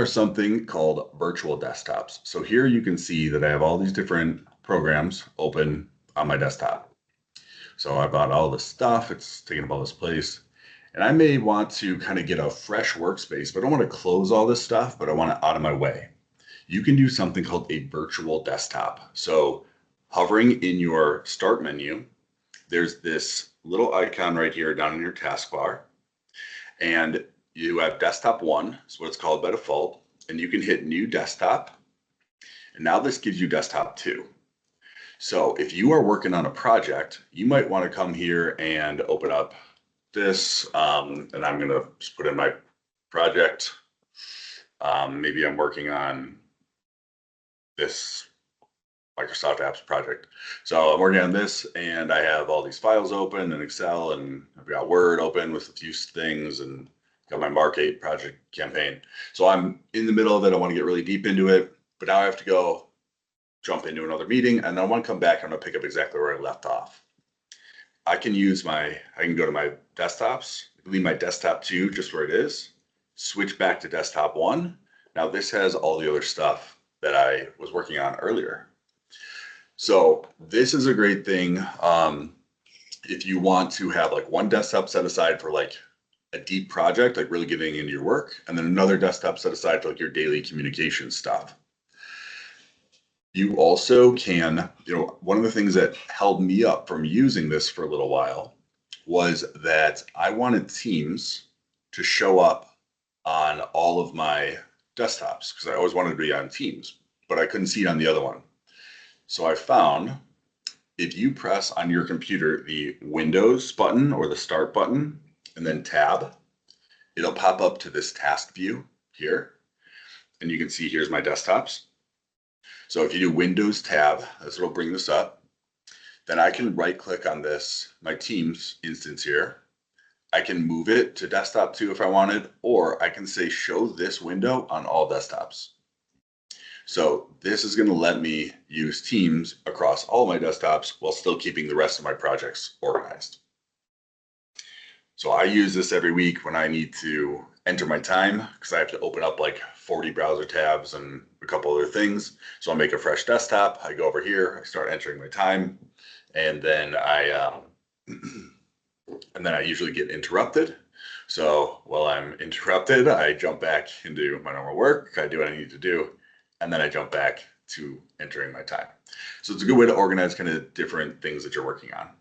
something called virtual desktops. So here you can see that I have all these different programs open on my desktop. So I bought all this stuff, it's taking up all this place. And I may want to kind of get a fresh workspace, but I don't want to close all this stuff, but I want it out of my way. You can do something called a virtual desktop. So hovering in your start menu, there's this little icon right here down in your taskbar. And you have desktop one, is what it's called by default. And you can hit new desktop. And now this gives you desktop two. So if you are working on a project, you might want to come here and open up this. And I'm going to just put in my project. Maybe I'm working on this Microsoft Apps project. So I'm working on this and I have all these files open in Excel and I've got Word open with a few things and got my Mark 8 project campaign. So I'm in the middle of it. I want to get really deep into it, but now I have to go jump into another meeting and then I want to come back and I'm going to pick up exactly where I left off. I can go to my desktops, leave my desktop 2 just where it is, switch back to desktop 1. Now this has all the other stuff that I was working on earlier. So this is a great thing if you want to have like one desktop set aside for like a deep project, like really getting into your work, and then another desktop set aside for like your daily communication stuff. You also can, one of the things that held me up from using this for a little while was that I wanted Teams to show up on all of my desktops because I always wanted to be on Teams, but I couldn't see it on the other one. So I found if you press on your computer the Windows button or the Start button and then Tab, it'll pop up to this task view here. And you can see here's my desktops. So if you do Windows Tab, that's what'll bring this up. Then I can right click on this, my Teams instance here. I can move it to desktop 2 if I wanted, or I can say show this window on all desktops. So this is going to let me use Teams across all my desktops while still keeping the rest of my projects organized. So I use this every week when I need to enter my time because I have to open up like 40 browser tabs and a couple other things. So I'll make a fresh desktop. I go over here, I start entering my time, and then I usually get interrupted. So while I'm interrupted, I jump back into my normal work. I do what I need to do, and then I jump back to entering my time. So it's a good way to organize kind of different things that you're working on.